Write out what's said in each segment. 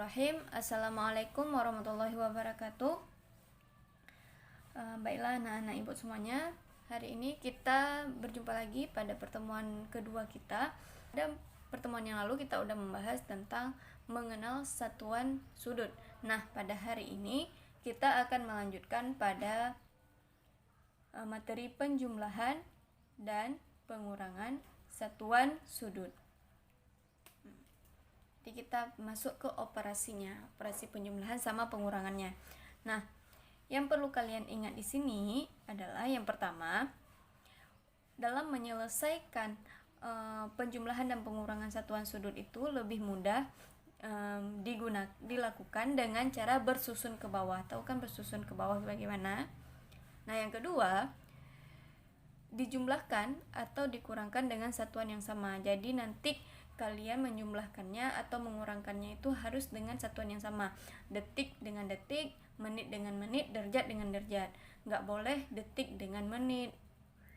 Bismillahirrahmanirrahim. Assalamualaikum warahmatullahi wabarakatuh. Baiklah anak-anak ibu semuanya, hari ini kita berjumpa lagi pada pertemuan kedua kita. Pada pertemuan yang lalu kita udah membahas tentang mengenal satuan sudut. Nah, pada hari ini kita akan melanjutkan pada materi penjumlahan dan pengurangan satuan sudut. Jadi kita masuk ke operasinya, operasi penjumlahan sama pengurangannya. Nah, yang perlu kalian ingat di sini adalah yang pertama, dalam menyelesaikan penjumlahan dan pengurangan satuan sudut itu lebih mudah dilakukan dengan cara bersusun ke bawah. Tahu kan bersusun ke bawah bagaimana? Nah, yang kedua, dijumlahkan atau dikurangkan dengan satuan yang sama. Jadi nanti kalian menjumlahkannya atau mengurangkannya itu harus dengan satuan yang sama. Detik dengan detik, menit dengan menit, derajat dengan derajat. Nggak boleh detik dengan menit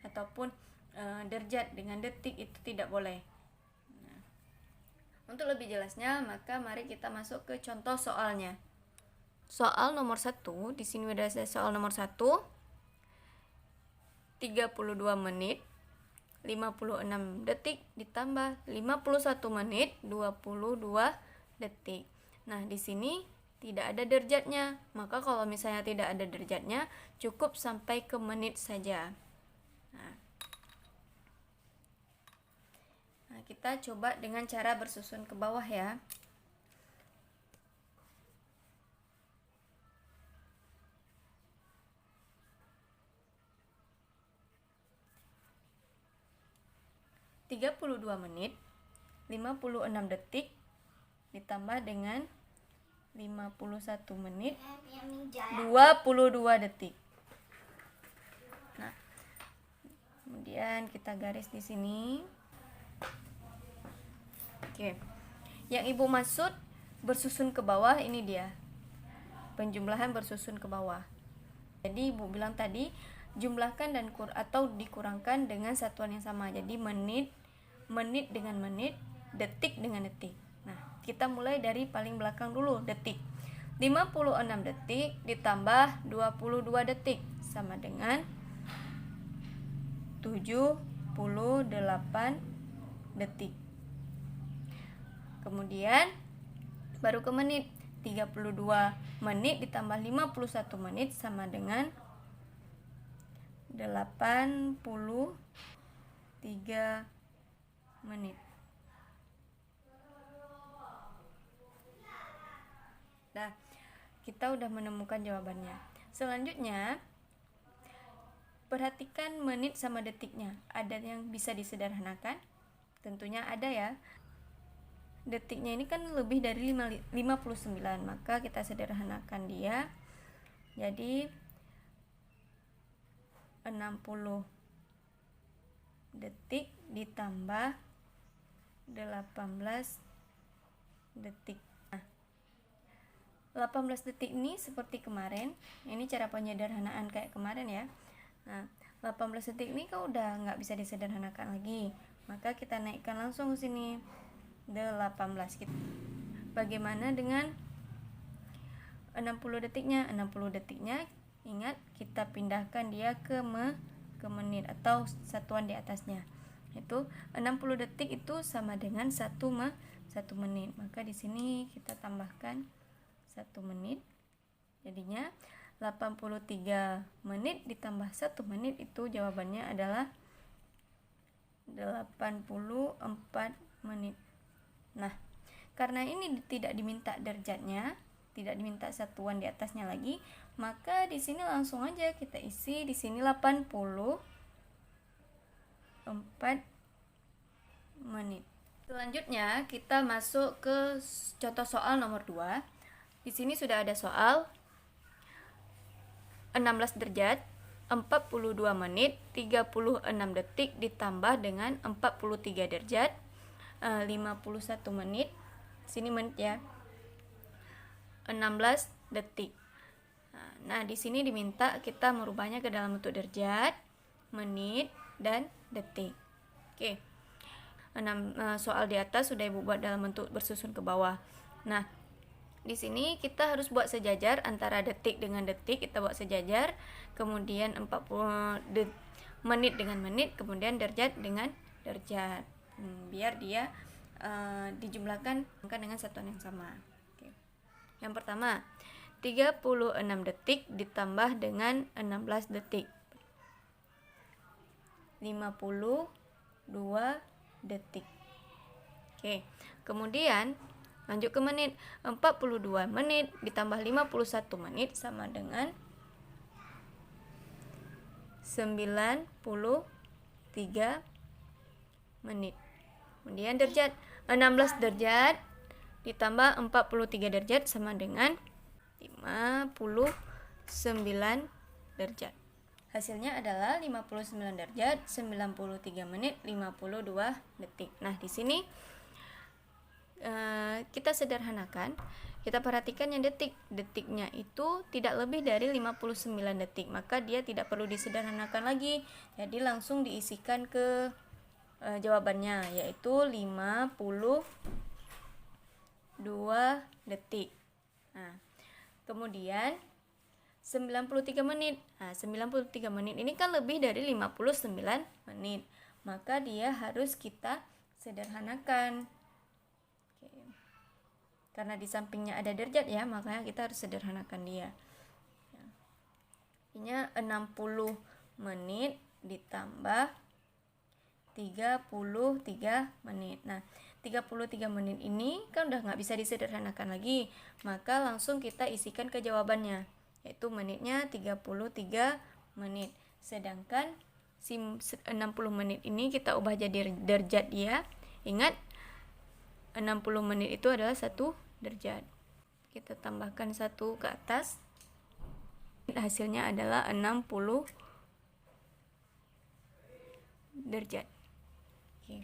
ataupun derajat dengan detik, itu tidak boleh. Nah, untuk lebih jelasnya, maka mari kita masuk ke contoh soalnya. Soal nomor 1, di sini udah ada soal nomor 1. 32 menit 56 detik ditambah 51 menit 22 detik. Nah, di sini tidak ada derajatnya. Maka kalau misalnya tidak ada derajatnya, cukup sampai ke menit saja. Nah, kita coba dengan cara bersusun ke bawah ya. (32 menit 56 detik ditambah dengan 51 menit 22 detik. Nah, kemudian kita garis di sini. Oke. Yang ibu maksud bersusun ke bawah ini dia. Penjumlahan bersusun ke bawah. Jadi ibu bilang tadi jumlahkan dan atau dikurangkan dengan satuan yang sama. Jadi menit dengan menit, detik dengan detik. Nah, kita mulai dari paling belakang dulu, detik. 56 detik ditambah 22 detik sama dengan 78 detik. Kemudian baru ke menit. 32 menit ditambah 51 menit sama dengan 83 menit. Nah, kita udah menemukan jawabannya. Selanjutnya, perhatikan menit sama detiknya. Ada yang bisa disederhanakan? Tentunya ada ya. Detiknya ini kan lebih dari 59, maka kita sederhanakan dia. Jadi 60 detik ditambah 18 detik. Nah, 18 detik ini seperti kemarin. Ini cara penyederhanaan kayak kemarin ya. Nah, 18 detik ini kau udah nggak bisa disederhanakan lagi. Maka kita naikkan langsung ke sini 18. Bagaimana dengan 60 detiknya? 60 detiknya ingat kita pindahkan dia ke menit atau satuan di atasnya. Itu 60 detik itu sama dengan 1 menit. Maka di sini kita tambahkan 1 menit. Jadinya 83 menit ditambah 1 menit, itu jawabannya adalah 84 menit. Nah, karena ini tidak diminta derajatnya, tidak diminta satuan di atasnya lagi, maka di sini langsung aja kita isi di sini 84 menit. Selanjutnya kita masuk ke contoh soal nomor 2. Di sini sudah ada soal 16 derajat 42 menit 36 detik ditambah dengan 43 derajat 51 menit. Sini menit ya. 16 detik. Nah, di sini diminta kita merubahnya ke dalam bentuk derajat, menit, dan detik. Oke. Soal di atas sudah ibu buat dalam bentuk bersusun ke bawah. Nah, Di sini kita harus buat sejajar antara detik dengan detik, kita buat sejajar, kemudian 40 menit dengan menit, kemudian derajat dengan derajat. Biar dia dijumlahkan dengan satuan yang sama. Oke. Yang pertama, 36 detik ditambah dengan 16 detik. 52 detik. Oke. Kemudian lanjut ke menit. 42 menit ditambah 51 menit sama dengan 93 menit. Kemudian derajat, 16 derajat ditambah 43 derajat sama dengan 59 derajat. Hasilnya adalah 59 derajat, 93 menit, 52 detik. Nah, di sini kita sederhanakan. Kita perhatikan yang detiknya itu tidak lebih dari 59 detik, maka dia tidak perlu disederhanakan lagi. Jadi langsung diisikan ke jawabannya, yaitu 52 detik. Nah, kemudian 93 menit. Nah, 93 menit ini kan lebih dari 59 menit. Maka dia harus kita sederhanakan. Oke. Karena di sampingnya ada derajat ya, makanya kita harus sederhanakan dia. Ini 60 menit ditambah 33 menit. Nah, 33 menit ini kan udah nggak bisa disederhanakan lagi, maka langsung kita isikan ke jawabannya, yaitu menitnya 33 menit. Sedangkan 60 menit ini kita ubah jadi derajat dia. Ingat, 60 menit itu adalah 1 derajat. Kita tambahkan 1 ke atas. Hasilnya adalah 60 derajat. Oke.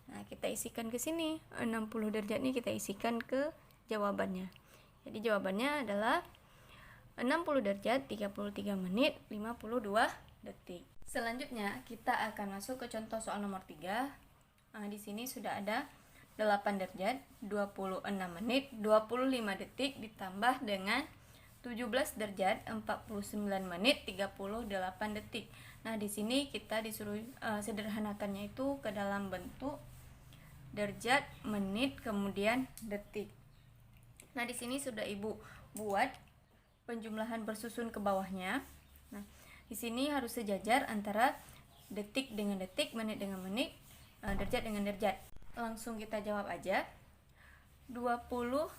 Nah, kita isikan ke sini. 60 derajat ini kita isikan ke jawabannya. Jadi jawabannya adalah 60 derajat, 33 menit, 52 detik. Selanjutnya kita akan masuk ke contoh soal nomor 3. Di sini sudah ada 8 derajat, 26 menit, 25 detik ditambah dengan 17 derajat, 49 menit, 38 detik. Nah, di sini kita disuruh sederhanakannya itu ke dalam bentuk derajat, menit, kemudian detik. Nah, di sini sudah Ibu buat penjumlahan bersusun ke bawahnya. Nah, di sini harus sejajar antara detik dengan detik, menit dengan menit, derajat dengan derajat. Langsung kita jawab aja. 25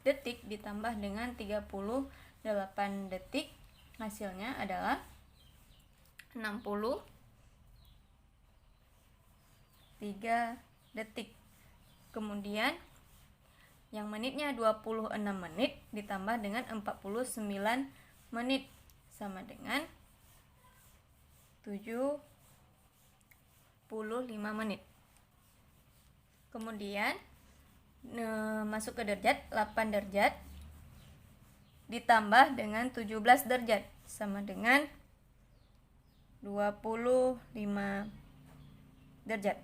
detik ditambah dengan 38 detik, hasilnya adalah 63 detik. Kemudian yang menitnya 26 menit ditambah dengan 49 menit sama dengan 75 menit. Kemudian masuk ke derajat, 8 derajat ditambah dengan 17 derajat sama dengan 25 derajat.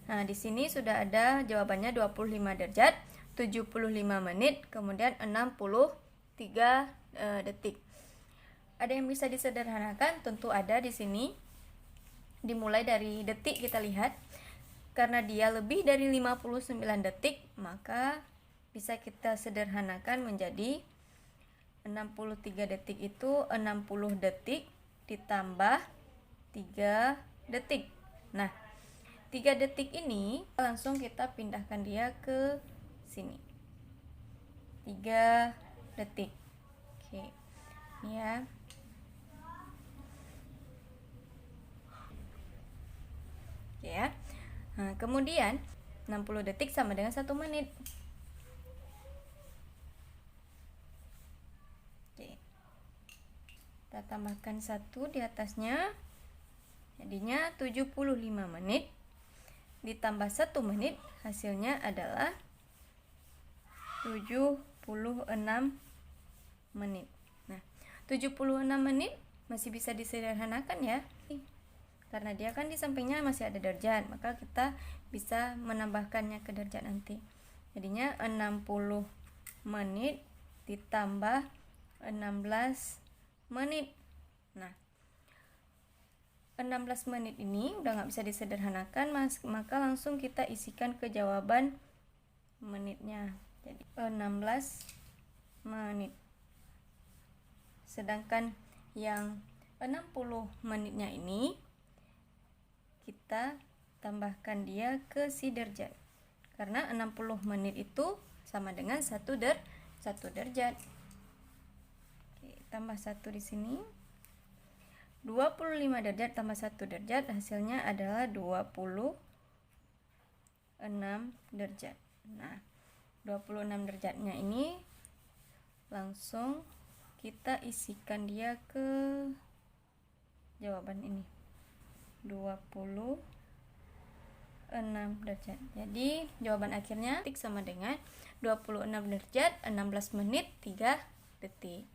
Nah, di sini sudah ada jawabannya 25 derajat, 75 menit, kemudian 63 detik. Ada yang bisa disederhanakan? Tentu ada di sini. Dimulai dari detik kita lihat. Karena dia lebih dari 59 detik, maka bisa kita sederhanakan menjadi 63 detik itu 60 detik ditambah 3 detik. Nah, 3 detik ini langsung kita pindahkan dia ke sini. 3 detik. Oke. Ini ya. Oke ya. Nah, kemudian 60 detik sama dengan 1 menit. Oke. Kita tambahkan 1 di atasnya. Jadinya 75 menit ditambah 1 menit, hasilnya adalah 76 menit. Nah, 76 menit masih bisa disederhanakan ya. Karena dia kan di sampingnya masih ada derajat, maka kita bisa menambahkannya ke derajat nanti. Jadinya 60 menit ditambah 16 menit. Nah, 16 menit ini udah nggak bisa disederhanakan, maka langsung kita isikan ke jawaban menitnya. Jadi 16 menit. Sedangkan yang 60 menitnya ini kita tambahkan dia ke si derajat. Karena 60 menit itu sama dengan 1 derajat. Oke, tambah 1 di sini. 25 derajat tambah 1 derajat hasilnya adalah 26 derajat. Nah, 26 derajatnya ini langsung kita isikan dia ke jawaban ini. 26 derajat. Jadi jawaban akhirnya sama dengan 26 derajat 16 menit 3 detik.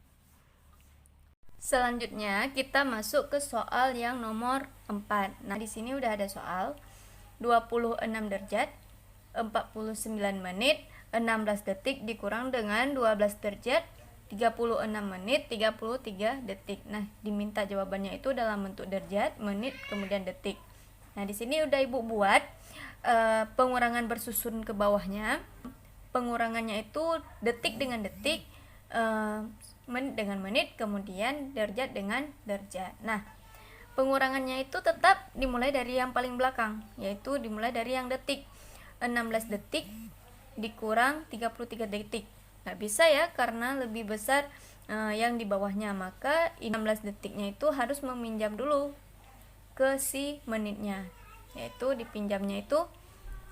Selanjutnya kita masuk ke soal yang nomor 4. Nah, di sini udah ada soal 26 derajat 49 menit 16 detik dikurang dengan 12 derajat 36 menit 33 detik. Nah, diminta jawabannya itu dalam bentuk derajat, menit, kemudian detik. Nah, di sini udah Ibu buat pengurangan bersusun ke bawahnya. Pengurangannya itu detik dengan detik, menit dengan menit, kemudian derajat dengan derajat. Nah, pengurangannya itu tetap dimulai dari yang paling belakang, yaitu dimulai dari yang detik. 16 detik dikurang 33 detik. Nggak bisa ya, karena lebih besar yang di bawahnya, maka 16 detiknya itu harus meminjam dulu ke si menitnya, yaitu dipinjamnya itu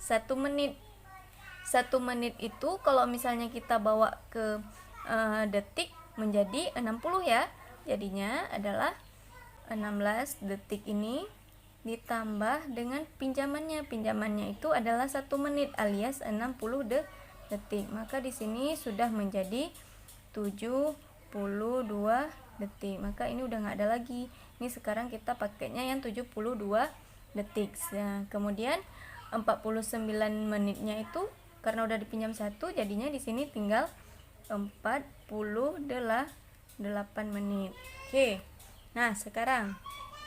1 menit. 1 menit itu kalau misalnya kita bawa ke detik menjadi 60 ya, jadinya adalah 16 detik ini ditambah dengan pinjamannya itu adalah 1 menit alias 60 detik. Maka di sini sudah menjadi 72 detik. Maka ini udah nggak ada lagi, ini sekarang kita pakainya yang 72 detik. Nah, kemudian 49 menitnya itu karena udah dipinjam 1, jadinya di sini tinggal 48 menit. Oke. Nah, sekarang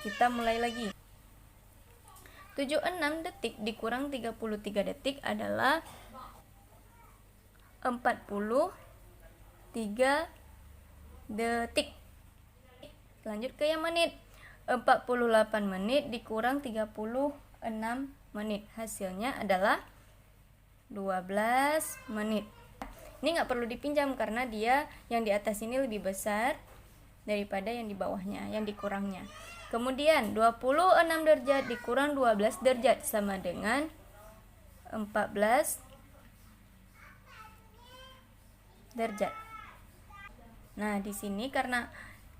kita mulai lagi. 76 detik dikurang 33 detik adalah 43 detik. Lanjut ke yang menit. 48 menit dikurang 36 menit. Hasilnya adalah 12 menit. Ini nggak perlu dipinjam karena dia yang di atas ini lebih besar daripada yang di bawahnya, yang dikurangnya. Kemudian 26 derajat dikurang 12 derajat sama dengan 14 derajat. Nah, di sini karena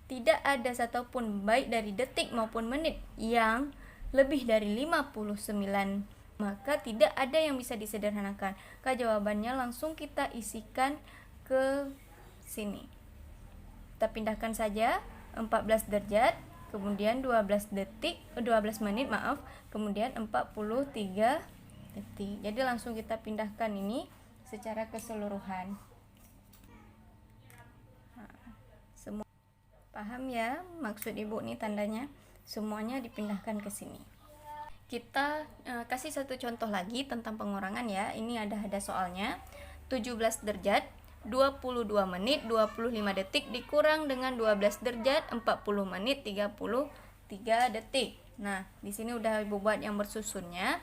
tidak ada satupun baik dari detik maupun menit yang lebih dari 59, maka tidak ada yang bisa disederhanakan. Jawabannya langsung kita isikan ke sini. Kita pindahkan saja 14 derajat, kemudian 12 menit, kemudian 43 detik. Jadi langsung kita pindahkan ini secara keseluruhan. Semua paham ya maksud Ibu nih tandanya? Semuanya dipindahkan ke sini. Kita kasih satu contoh lagi tentang pengurangan ya. Ini ada soalnya. 17 derajat 22 menit 25 detik dikurang dengan 12 derajat 40 menit 33 detik. Nah, di sini udah Ibu buat yang bersusunnya.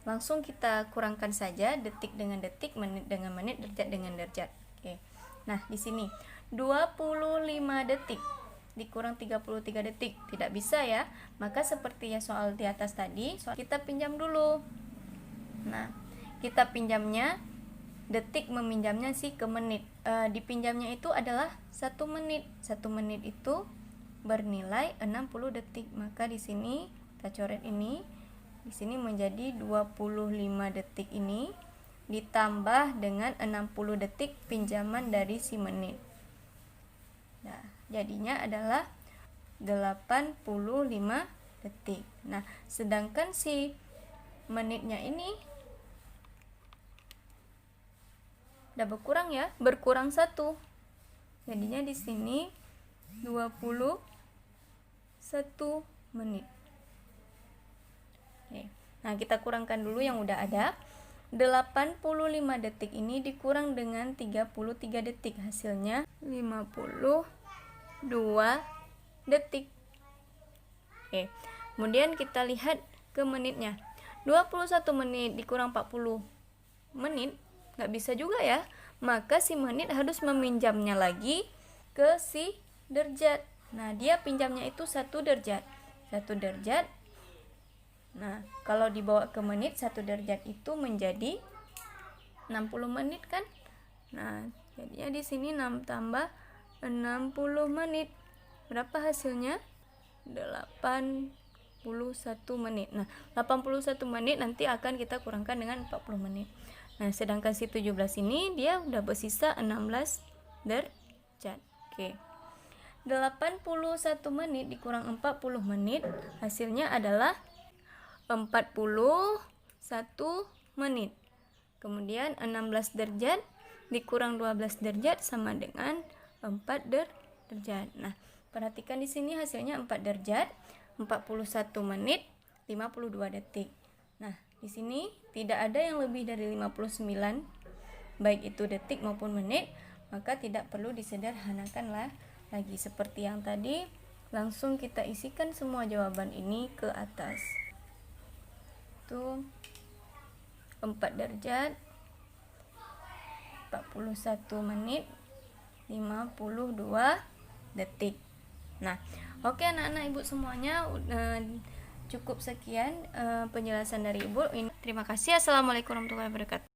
Langsung kita kurangkan saja detik dengan detik, menit dengan menit, derajat dengan derajat. Oke. Nah, di sini 25 detik dikurang 33 detik tidak bisa ya, maka seperti ya soal di atas tadi, kita pinjam dulu. Nah, kita pinjamnya detik, meminjamnya sih ke menit. Dipinjamnya itu adalah 1 menit. 1 menit itu bernilai 60 detik. Maka di sini kita coret ini, di sini menjadi 25 detik ini ditambah dengan 60 detik pinjaman dari si menit. Nah, jadinya adalah 85 detik. Nah, sedangkan si menitnya ini udah berkurang ya, berkurang 1. Jadinya di sini 21 menit. Oke. Nah, kita kurangkan dulu yang udah ada. 85 detik ini dikurang dengan 33 detik, hasilnya 52 detik. Oke. Kemudian kita lihat ke menitnya. 21 menit dikurang 40 menit, nggak bisa juga ya. Maka si menit harus meminjamnya lagi ke si derajat. Nah, dia pinjamnya itu 1 derajat. 1 derajat. Nah, kalau dibawa ke menit, 1 derajat itu menjadi 60 menit kan? Nah, jadinya di sini 6 tambah 60 menit. Berapa hasilnya? 81 menit. Nah, 81 menit nanti akan kita kurangkan dengan 40 menit. Nah, sedangkan si 17 ini dia udah bersisa 16 derajat. Oke. 81 menit dikurang 40 menit, hasilnya adalah 41 menit. Kemudian 16 derajat dikurang 12 derajat sama dengan 4 derajat. Nah, perhatikan di sini hasilnya 4 derajat, 41 menit, 52 detik. Nah, di sini tidak ada yang lebih dari 59, baik itu detik maupun menit, maka tidak perlu disederhanakan lagi seperti yang tadi. Langsung kita isikan semua jawaban ini ke atas. 4 derajat, 41 menit, 52 detik. Nah, oke anak-anak Ibu semuanya, cukup sekian penjelasan dari Ibu. Terima kasih. Assalamualaikum warahmatullahi wabarakatuh.